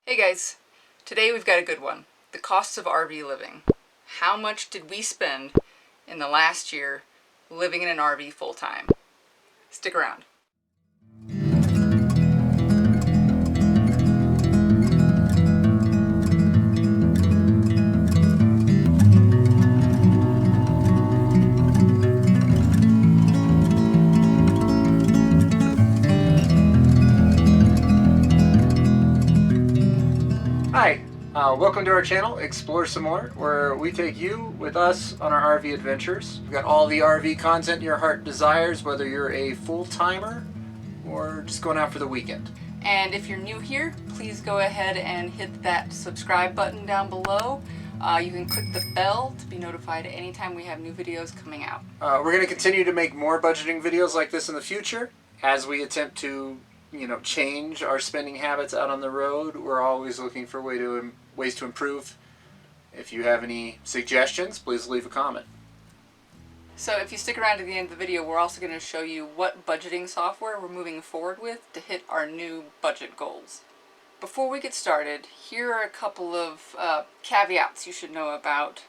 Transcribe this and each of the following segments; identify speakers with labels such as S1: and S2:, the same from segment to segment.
S1: Hey guys, today we've got a good one. The costs of RV living. How much did we spend in the last year living in an RV full time? Stick around.
S2: Hi, welcome to our channel, Explore Some More, where we take you with us on our RV adventures. We've got all the RV content your heart desires, whether you're a full-timer or just going out for the weekend.
S1: And if you're new here, please go ahead and hit that subscribe button down below. You can click the bell to be notified anytime we have new videos coming out.
S2: We're going to continue to make more budgeting videos like this in the future as we attempt to change our spending habits out on the road. We're always looking for ways to improve. If you have any suggestions, please leave a comment.
S1: So if you stick around to the end of the video, we're also going to show you what budgeting software we're moving forward with to hit our new budget goals. Before we get started, here are a couple of caveats you should know about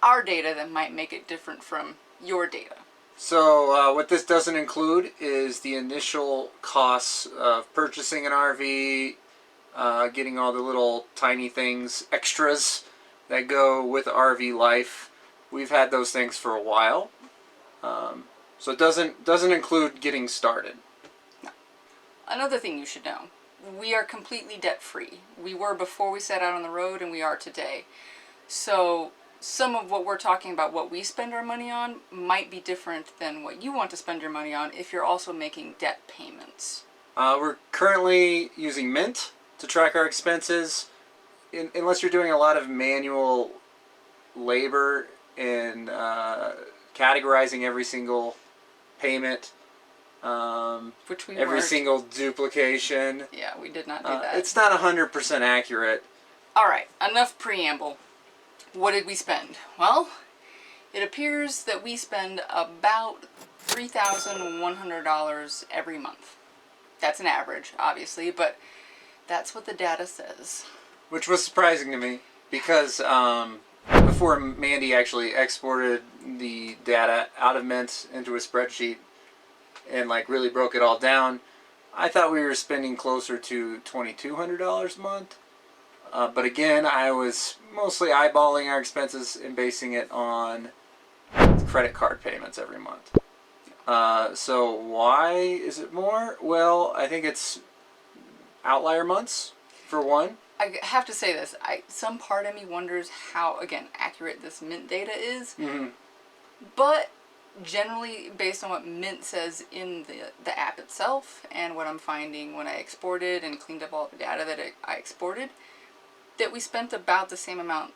S1: our data that might make it different from your data.
S2: So what this doesn't include is the initial costs of purchasing an RV, getting all the little tiny things, extras that go with RV life. We've had those things for a while. So it doesn't include getting started.
S1: No. Another thing you should know, we are completely debt-free. We were before we set out on the road, and we are today. So some of what we're talking about, what we spend our money on, might be different than what you want to spend your money on if you're also making debt payments.
S2: We're currently using Mint to track our expenses. Unless you're doing a lot of manual labor in categorizing every single payment,
S1: Which we
S2: every
S1: weren't.
S2: single duplication.
S1: Yeah, we did not do that.
S2: It's not 100% accurate.
S1: Alright, enough preamble. What did we spend? Well, it appears that we spend about $3,100 every month. That's an average, obviously, but that's what the data says.
S2: Which was surprising to me because before Mandy actually exported the data out of Mint into a spreadsheet and really broke it all down, I thought we were spending closer to $2,200 a month. But again, I was mostly eyeballing our expenses and basing it on credit card payments every month. So why is it more? Well, I think it's outlier months, for one.
S1: I have to say this. Some part of me wonders how, again, accurate this Mint data is.
S2: Mm-hmm.
S1: But generally, based on what Mint says in the app itself and what I'm finding when I exported and cleaned up all the data that I exported, that we spent about the same amount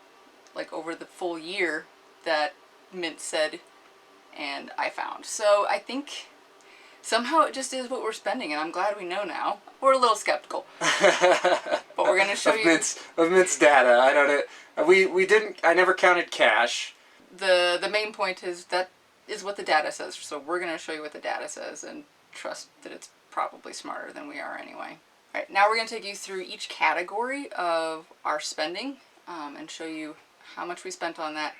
S1: over the full year that Mint said and I found. So I think somehow it just is what we're spending, and I'm glad we know now. We're a little skeptical. But we're going to show you
S2: of Mint's data. I don't know. I never counted cash.
S1: The main point is that is what the data says. So we're going to show you what the data says and trust that it's probably smarter than we are anyway. All right, now we're going to take you through each category of our spending and show you how much we spent on that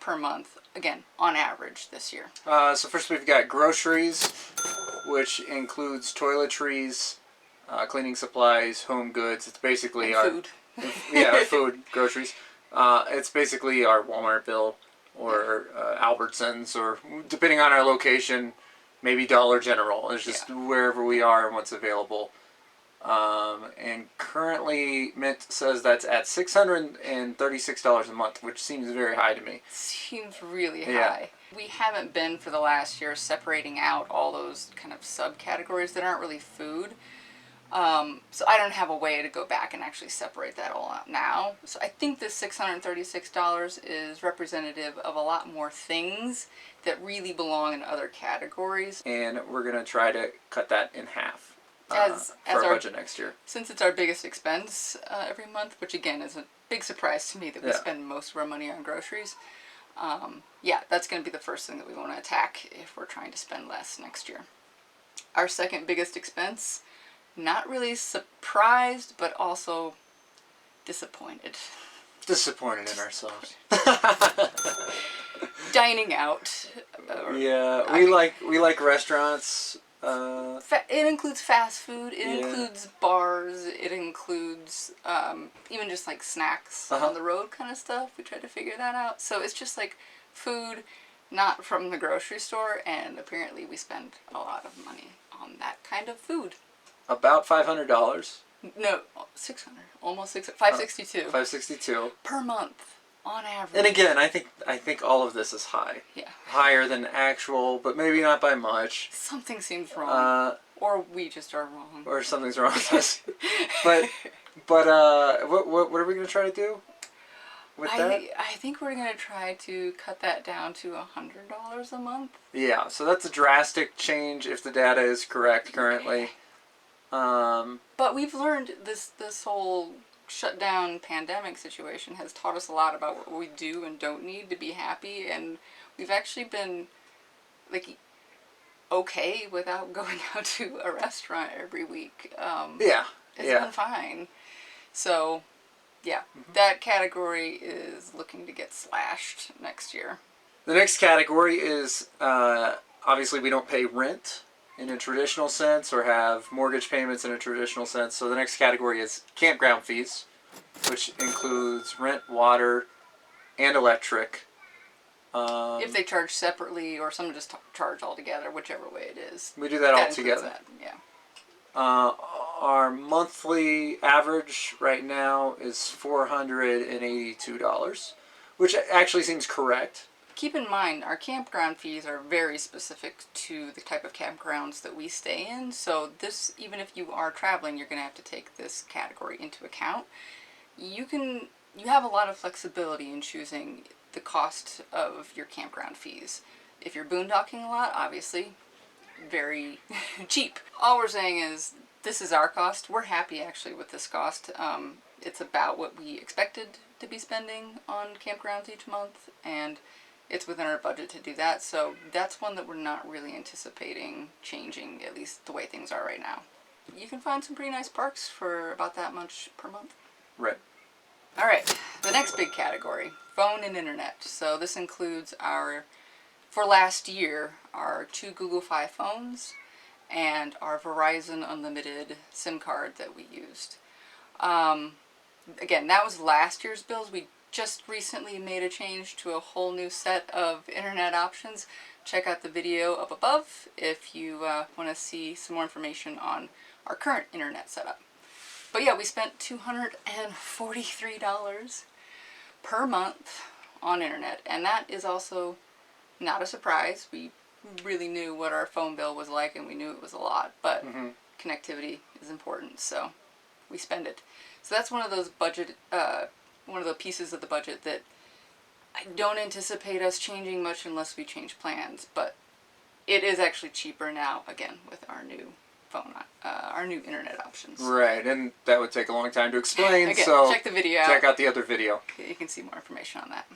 S1: per month, again, on average this year.
S2: So first we've got groceries, which includes toiletries, cleaning supplies, home goods. It's basically our
S1: food.
S2: Yeah, food, groceries. It's basically our Walmart bill or Albertsons, or depending on our location, maybe Dollar General. It's just wherever we are and what's available. And currently Mint says that's at $636 a month, which seems very high to me.
S1: Seems really high.
S2: Yeah.
S1: We haven't been for the last year separating out all those kind of subcategories that aren't really food. So I don't have a way to go back and actually separate that all out now. So I think this $636 is representative of a lot more things that really belong in other categories.
S2: And we're going to try to cut that in half.
S1: As
S2: our budget next year.
S1: Since it's our biggest expense every month, which again is a big surprise to me that we spend most of our money on groceries. Yeah, that's going to be the first thing that we want to attack if we're trying to spend less next year. Our second biggest expense, not really surprised, but also disappointed.
S2: Disappointed in ourselves.
S1: Dining out.
S2: Yeah,
S1: I mean,
S2: we like restaurants.
S1: it includes fast food. It
S2: Yeah.
S1: includes bars. It includes even just like snacks
S2: Uh-huh.
S1: on the road kind of stuff. We try to figure that out. So it's just like food, not from the grocery store, and apparently we spend a lot of money on that kind of food.
S2: About $500.
S1: No, 600, almost 600, 562
S2: $562
S1: per month on average.
S2: And again, I think all of this is high.
S1: Yeah.
S2: Higher than actual, but maybe not by much.
S1: Something seems wrong.
S2: Uh,
S1: Or we just are wrong.
S2: or something's wrong with us. But what are we gonna try to do with that?
S1: I think we're gonna try to cut that down to $100 a month.
S2: Yeah, so that's a drastic change if the data is correct currently.
S1: But we've learned this whole shutdown pandemic situation has taught us a lot about what we do and don't need to be happy, and we've actually been like okay without going out to a restaurant every week.
S2: Yeah,
S1: It's
S2: yeah.
S1: been fine. So, yeah, that category is looking to get slashed next year.
S2: The next category is obviously we don't pay rent in a traditional sense or have mortgage payments in a traditional sense. So the next category is campground fees, which includes rent, water, and electric.
S1: If they charge separately or some just charge all together, whichever way it is.
S2: We do that all
S1: includes
S2: together.
S1: that, yeah.
S2: Our monthly average right now is $482, which actually seems correct.
S1: Keep in mind, our campground fees are very specific to the type of campgrounds that we stay in. So this, even if you are traveling, you're going to have to take this category into account. You have a lot of flexibility in choosing the cost of your campground fees. If you're boondocking a lot, obviously, very cheap. All we're saying is this is our cost. We're happy actually with this cost. It's about what we expected to be spending on campgrounds each month, and it's within our budget to do that. So that's one that we're not really anticipating changing, at least the way things are right now. You can find some pretty nice parks for about that much per month.
S2: Right.
S1: All right, the next big category, phone and internet. So this includes for last year, our 2 Google Fi phones and our Verizon Unlimited SIM card that we used. Again, that was last year's bills. We just recently made a change to a whole new set of internet options. Check out the video up above if you want to see some more information on our current internet setup. But yeah, we spent $243 per month on internet, and that is also not a surprise. We really knew what our phone bill was like, and we knew it was a lot, but connectivity is important, so we spend it. So that's one of those one of the pieces of the budget that I don't anticipate us changing much unless we change plans, but it is actually cheaper now, again, with our new phone, our new internet options.
S2: Right, and that would take a long time to explain,
S1: Again,
S2: so
S1: check the video out.
S2: check out the other video.
S1: You can see more information on that.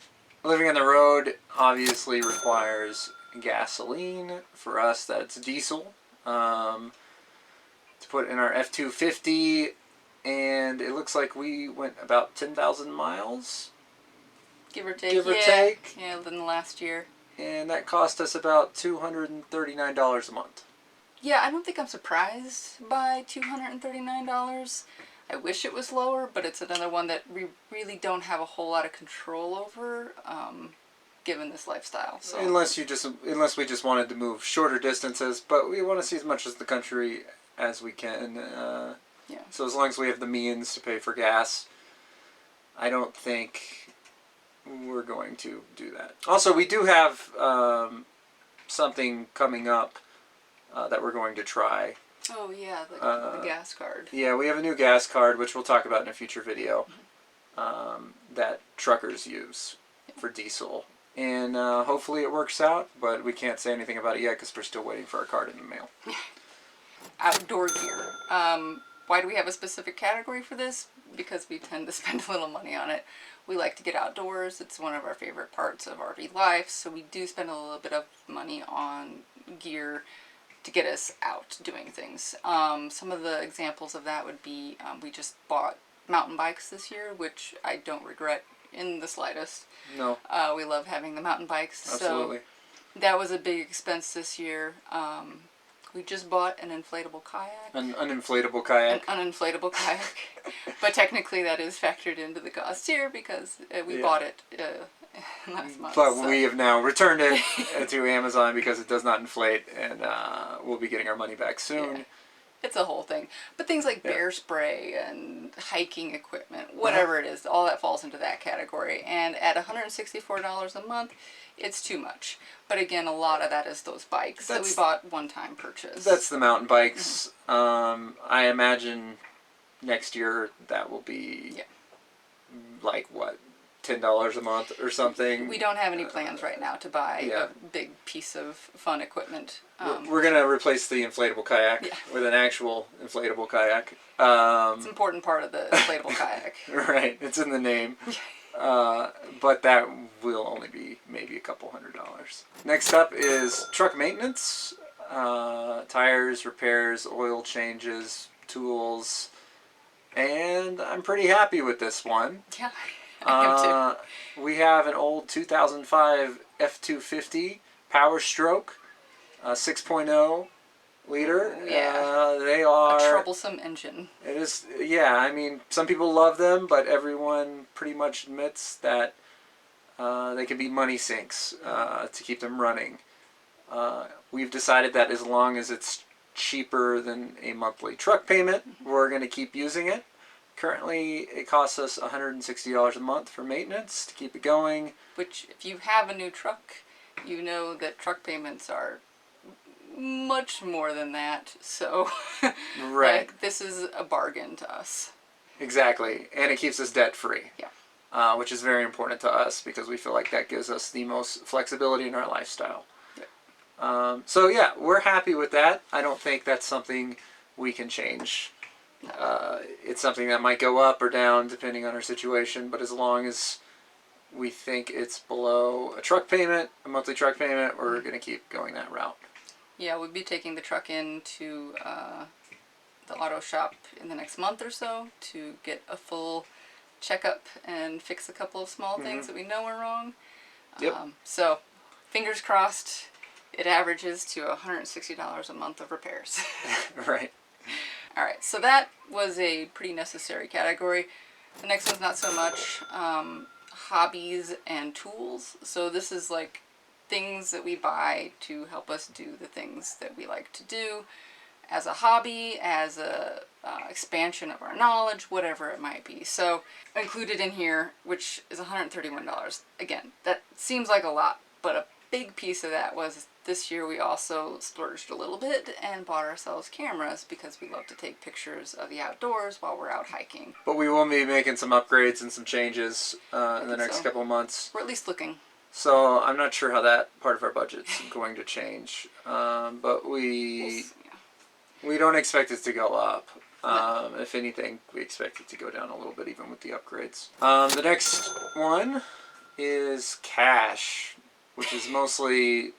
S2: Living on the road obviously requires gasoline. For us, that's diesel. To put in our F-250, and it looks like we went about 10,000 miles.
S1: Give or take.
S2: Give or take.
S1: Yeah, in the last year.
S2: And that cost us about $239 a month.
S1: Yeah, I don't think I'm surprised by $239. I wish it was lower, but it's another one that we really don't have a whole lot of control over, given this lifestyle. So
S2: Unless we just wanted to move shorter distances, but we want to see as much of the country as we can.
S1: yeah.
S2: So as long as we have the means to pay for gas, I don't think we're going to do that. Also, we do have something coming up that we're going to try.
S1: Oh yeah, the gas card.
S2: Yeah, we have a new gas card, which we'll talk about in a future video, that truckers use for diesel. And hopefully it works out, but we can't say anything about it yet because we're still waiting for our card in the mail.
S1: Outdoor gear. Why do we have a specific category for this? Because we tend to spend a little money on it. We like to get outdoors. It's one of our favorite parts of RV life, so we do spend a little bit of money on gear to get us out doing things. Some of the examples of that would be we just bought mountain bikes this year, which I don't regret in the slightest.
S2: No.
S1: We love having the mountain bikes.
S2: Absolutely.
S1: So that was a big expense this year. We just bought an inflatable kayak.
S2: An uninflatable kayak.
S1: An uninflatable kayak. But technically that is factored into the cost here because we bought it last month.
S2: But we have now returned it to Amazon because it does not inflate, and we'll be getting our money back soon.
S1: Yeah. It's a whole thing. But things like bear spray and hiking equipment, whatever it is, all that falls into that category. And at $164 a month, it's too much. But again, a lot of that is those bikes that we bought one-time purchase.
S2: That's the mountain bikes. I imagine next year that will be like what? $10 a month or something.
S1: We don't have any plans right now to buy a big piece of fun equipment.
S2: We're going to replace the inflatable kayak with an actual inflatable kayak.
S1: It's an important part of the inflatable kayak.
S2: Right, it's in the name. But that will only be maybe a couple $100. Next up is truck maintenance. Tires, repairs, oil changes, tools. And I'm pretty happy with this one.
S1: Yeah. I am too.
S2: We have an old 2005 F250 Power Stroke, 6.0 liter.
S1: Yeah.
S2: They are
S1: a troublesome engine.
S2: It is, yeah. I mean, some people love them, but everyone pretty much admits that they can be money sinks to keep them running. We've decided that as long as it's cheaper than a monthly truck payment, we're going to keep using it. Currently, it costs us $160 a month for maintenance to keep it going.
S1: Which, if you have a new truck, you know that truck payments are much more than that. So,
S2: right,
S1: this is a bargain to us.
S2: Exactly, and it keeps us debt-free.
S1: Yeah.
S2: Which is very important to us because we feel like that gives us the most flexibility in our lifestyle. Yeah. So yeah, we're happy with that. I don't think that's something we can change. It's something that might go up or down depending on our situation, but as long as we think it's below a truck payment, a monthly truck payment, we're going to keep going that route.
S1: Yeah, we'll be taking the truck into the auto shop in the next month or so to get a full checkup and fix a couple of small things that we know are wrong.
S2: Yep.
S1: So, fingers crossed, it averages to $160 a month of repairs.
S2: Right.
S1: Alright, so that was a pretty necessary category. The next one's not so much. Hobbies and tools. So this is like things that we buy to help us do the things that we like to do as a hobby, as a expansion of our knowledge, whatever it might be. So included in here, which is $131. Again, that seems like a lot, but a big piece of that was this year we also splurged a little bit and bought ourselves cameras because we love to take pictures of the outdoors while we're out hiking.
S2: But we will be making some upgrades and some changes in the next couple of months.
S1: We're at least looking.
S2: So I'm not sure how that part of our budget's going to change. But we don't expect it to go up. If anything, we expect it to go down a little bit even with the upgrades. The next one is cash, which is mostly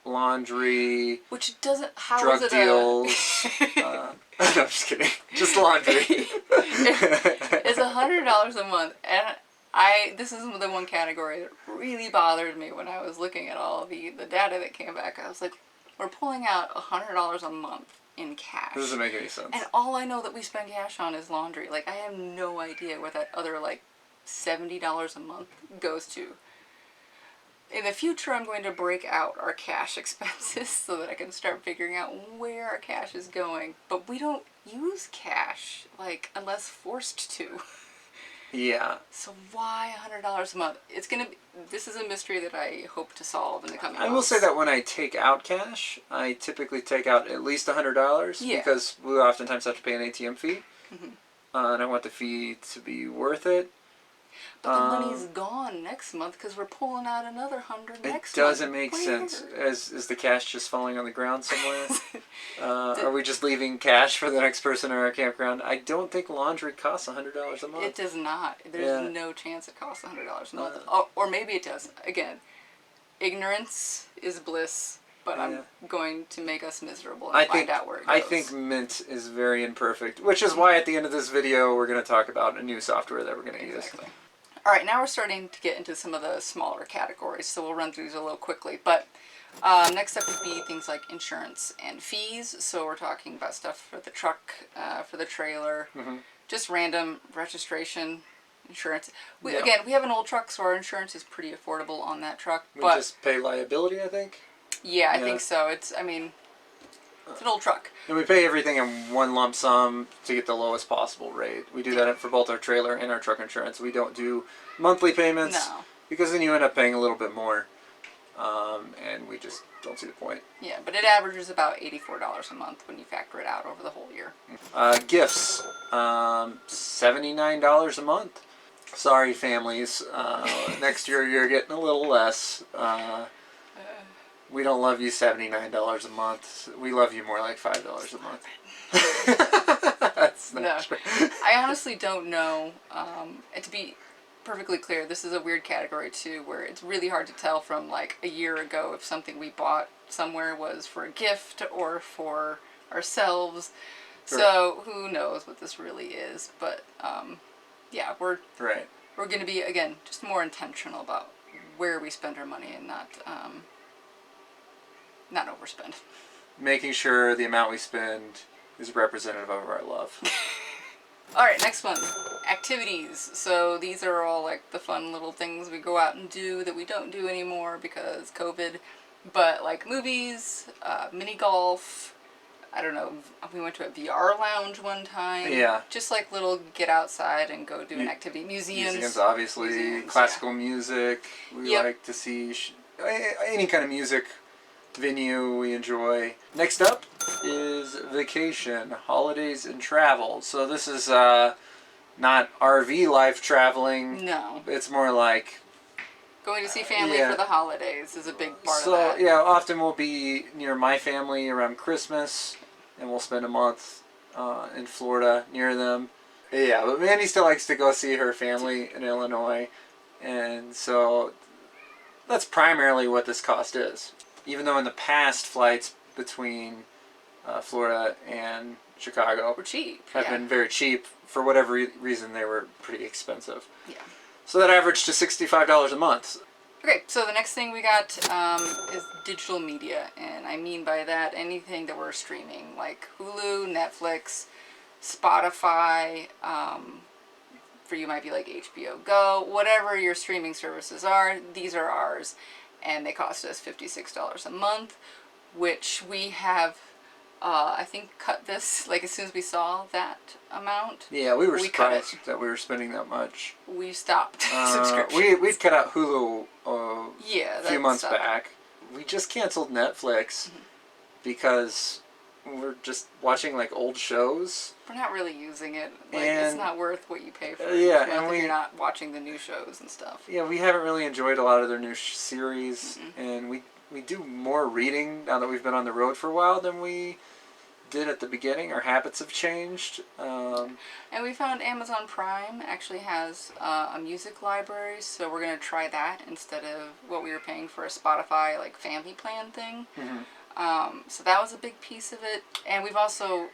S2: laundry,
S1: which doesn't, how
S2: drug
S1: is it
S2: deals. No, I'm just kidding. Just laundry.
S1: It's $100 a month, and this is the one category that really bothered me when I was looking at all the data that came back. I was like, we're pulling out $100 a month in cash.
S2: It doesn't make any sense.
S1: And all I know that we spend cash on is laundry. Like, I have no idea what that other, like, $70 a month goes to. In the future, I'm going to break out our cash expenses so that I can start figuring out where our cash is going. But we don't use cash, like, unless forced to.
S2: Yeah.
S1: So why $100 a month? This is a mystery that I hope to solve in the coming months.
S2: I will say that when I take out cash, I typically take out at least $100 because we oftentimes have to pay an ATM fee. And I want the fee to be worth it.
S1: But the money's gone next month because we're pulling out another $100 next month.
S2: It doesn't make sense. Is the cash just falling on the ground somewhere? Are we just leaving cash for the next person in our campground? I don't think laundry costs $100 a month.
S1: It does not. There's no chance it costs $100 a month. Or maybe it does. Again, ignorance is bliss. but
S2: Yeah.
S1: I'm going to make us miserable and find out where it goes.
S2: I think Mint is very imperfect, which is why at the end of this video we're going to talk about a new software that we're going to use.
S1: All right, now we're starting to get into some of the smaller categories, so we'll run through these a little quickly. But next up would be things like insurance and fees. So we're talking about stuff for the truck, for the trailer, just random registration, insurance. Again, we have an old truck, so our insurance is pretty affordable on that truck.
S2: We just pay liability, I think.
S1: Yeah, I think so. It's an old truck.
S2: And we pay everything in one lump sum to get the lowest possible rate. We do that for both our trailer and our truck insurance. We don't do monthly payments because then you end up paying a little bit more, and we just don't see the point. Yeah,
S1: but it averages about $84 a month when you factor it out over the whole year.
S2: Gifts, $79 a month. Sorry, families. Next year you're getting a little less. We don't love you $79 a month. We love you more like $5 a month. That's not true.
S1: I honestly don't know. And to be perfectly clear, this is a weird category too, where it's really hard to tell from like a year ago if something we bought somewhere was for a gift or for ourselves. So who knows what this really is? But yeah, we're going to be, again, just more intentional about where we spend our money and not overspend.
S2: Making sure the amount we spend is representative of our love.
S1: Alright, next one. Activities. So these are all like the fun little things we go out and do that we don't do anymore because COVID. But like movies, mini golf, I don't know, we went to a VR lounge one time.
S2: Yeah.
S1: Just like little get outside and go do an activity. Museums,
S2: obviously. Classical music. We like to see any kind of music venue we enjoy. Next up is vacation, holidays, and travel. So this is not RV life traveling.
S1: No.
S2: It's more like
S1: going to see family for the holidays is a big part of that.
S2: So yeah, often we'll be near my family around Christmas, and we'll spend a month in Florida near them. Yeah, but Mandy still likes to go see her family in Illinois, and so that's primarily what this cost is. Even though in the past flights between Florida and Chicago
S1: were cheap,
S2: have been very cheap, for whatever reason they were pretty expensive.
S1: Yeah.
S2: So that averaged to $65 a month.
S1: Okay, so the next thing we got is digital media, and I mean by that anything that we're streaming, like Hulu, Netflix, Spotify, for you might be like HBO Go, whatever your streaming services are, these are ours, and they cost us $56 a month, which we have, I think, cut this, like as soon as we saw that amount.
S2: Yeah, we were surprised that we were spending that much.
S1: We stopped subscriptions.
S2: We'd cut out Hulu a few months back. We just canceled Netflix because we're just watching like old shows.
S1: We're not really using it. Like, it's not worth what you pay for.
S2: And
S1: if you're not watching the new shows and stuff.
S2: Yeah, we haven't really enjoyed a lot of their new series, and we do more reading now that we've been on the road for a while than we did at the beginning. Our habits have changed.
S1: And we found Amazon Prime actually has a music library, so we're going to try that instead of what we were paying for a Spotify like family plan thing. So that was a big piece of it. And we've also,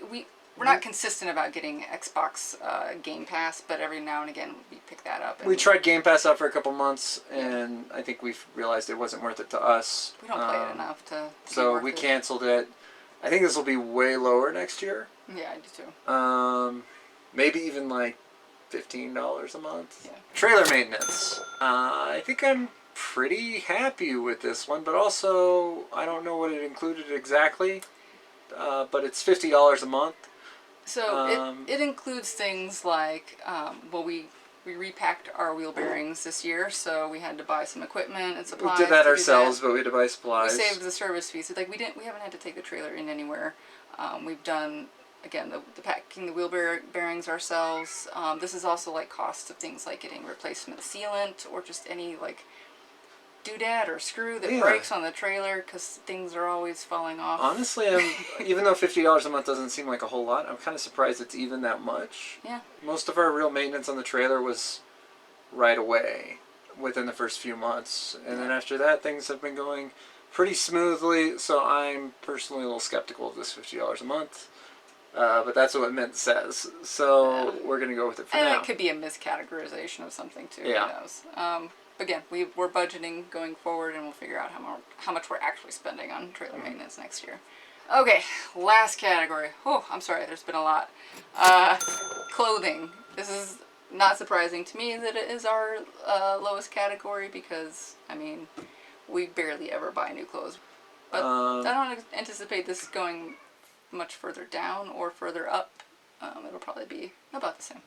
S1: we're not consistent about getting Xbox Game Pass, but every now and again we pick that up.
S2: We tried Game Pass out for a couple months, and I think we've realized it wasn't worth it to us.
S1: We don't play it enough to
S2: so we canceled it. I think this will be way lower next year.
S1: Yeah, I do too.
S2: Maybe even like $15 a month.
S1: Yeah.
S2: Trailer maintenance. I think I'm pretty happy with this one, but also I don't know what it included exactly. But it's $50 a month.
S1: So it includes things like, we repacked our wheel bearings this year, so we had to buy some equipment and supplies.
S2: We did that ourselves, but we had to buy supplies.
S1: We saved the service fees. So, like we haven't had to take the trailer in anywhere. We've done, again, the packing the wheel bearings ourselves. This is also like costs of things like getting replacement sealant or just any like doodad or screw that breaks on the trailer because things are always falling off.
S2: Honestly, even though $50 a month doesn't seem like a whole lot, I'm kind of surprised it's even that much.
S1: Yeah.
S2: Most of our real maintenance on the trailer was right away within the first few months. And then after that, things have been going pretty smoothly, so I'm personally a little skeptical of this $50 a month. But that's what Mint says, so we're going to go with it for now.
S1: And it could be a miscategorization of something too,
S2: Yeah.
S1: who knows. Again, we're budgeting going forward, and we'll figure out how much we're actually spending on trailer maintenance next year. Okay, last category. Oh, I'm sorry, there's been a lot. Clothing. This is not surprising to me that it is our lowest category because, I mean, we barely ever buy new clothes. But I don't anticipate this going much further down or further up. It'll probably be about the same.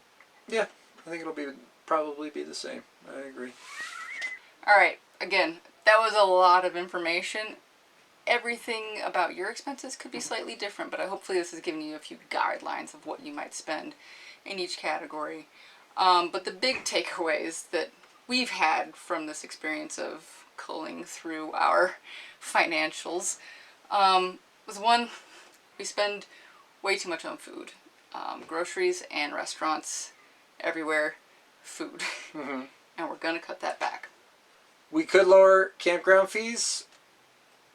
S2: Yeah, I think it'll probably be the same. I agree.
S1: Alright, again, that was a lot of information. Everything about your expenses could be slightly different, but hopefully this has given you a few guidelines of what you might spend in each category. But the big takeaways that we've had from this experience of culling through our financials was one, we spend way too much on food. Groceries and restaurants everywhere, food.
S2: Mm-hmm.
S1: And we're going to cut that back.
S2: We could lower campground fees,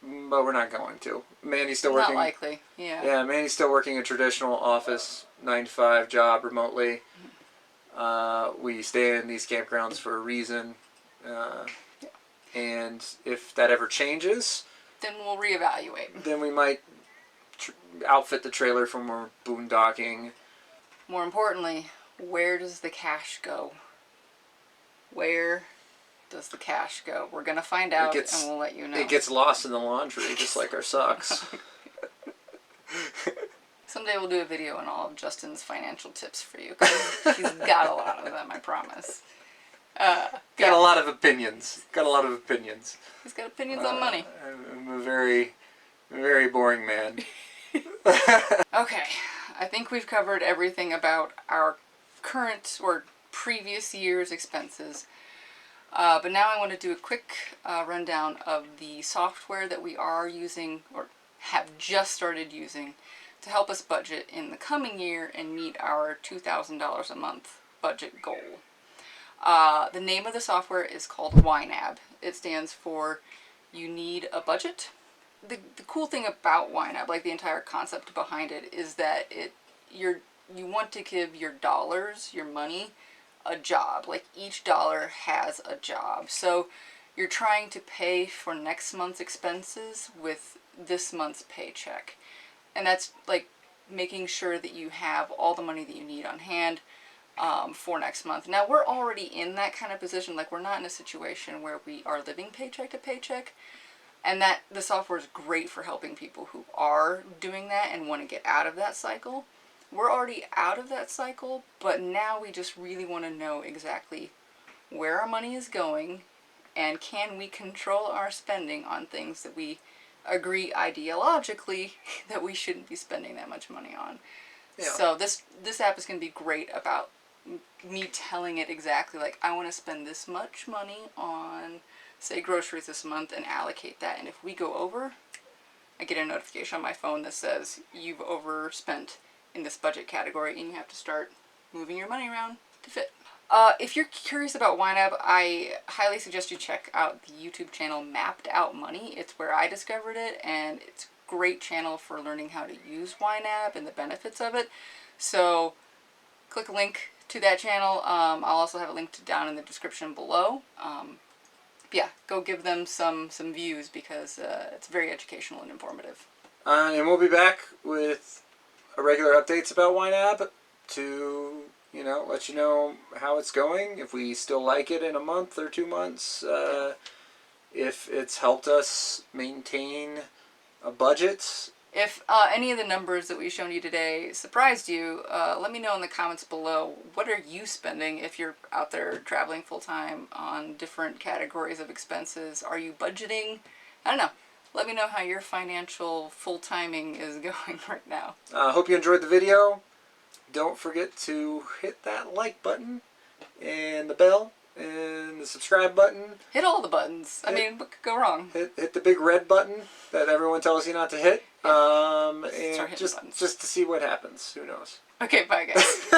S2: but we're not going to. Mandy's still working.
S1: Not likely, yeah.
S2: Yeah, Mandy's still working a traditional office 9-to-5 job remotely. We stay in these campgrounds for a reason, and if that ever changes,
S1: Then we'll reevaluate.
S2: then we might outfit the trailer for more boondocking.
S1: More importantly, where does the cash go? Where does the cash go? We're going to find out, and we'll let you know.
S2: It gets lost in the laundry, just like our socks.
S1: Someday we'll do a video on all of Justin's financial tips for you, because he's got a lot of them, I promise.
S2: Got a lot of opinions.
S1: He's got opinions on money.
S2: I'm a very, very boring man.
S1: Okay, I think we've covered everything about our current or previous year's expenses. But now I want to do a quick rundown of the software that we are using or have just started using to help us budget in the coming year and meet our $2,000 a month budget goal. The name of the software is called YNAB. It stands for You Need a Budget. The cool thing about YNAB, like the entire concept behind it, is that you want to give your dollars, your money, a job. Like each dollar has a job. So you're trying to pay for next month's expenses with this month's paycheck. And that's like making sure that you have all the money that you need on hand for next month. Now we're already in that kind of position. Like we're not in a situation where we are living paycheck to paycheck. And that the software is great for helping people who are doing that and want to get out of that cycle. We're already out of that cycle, but now we just really want to know exactly where our money is going and can we control our spending on things that we agree ideologically that we shouldn't be spending that much money on. Yeah. So this app is going to be great about me telling it exactly, like, I want to spend this much money on, say, groceries this month and allocate that. And if we go over, I get a notification on my phone that says you've overspent in this budget category and you have to start moving your money around to fit. If you're curious about YNAB, I highly suggest you check out the YouTube channel Mapped Out Money. It's where I discovered it, and it's a great channel for learning how to use YNAB and the benefits of it. So click a link to that channel. I'll also have a link down in the description below. Yeah, go give them some views because it's very educational and informative.
S2: And we'll be back with regular updates about YNAB to, let you know how it's going, if we still like it in a month or 2 months, if it's helped us maintain a budget.
S1: If any of the numbers that we've shown you today surprised you, let me know in the comments below. What are you spending if you're out there traveling full-time on different categories of expenses? Are you budgeting? I don't know. Let me know how your financial full-timing is going right now.
S2: Hope you enjoyed the video. Don't forget to hit that like button and the bell and the subscribe button.
S1: Hit all the buttons. I mean, what could go wrong?
S2: Hit the big red button that everyone tells you not to hit. And just to see what happens. Who knows?
S1: Okay, bye guys.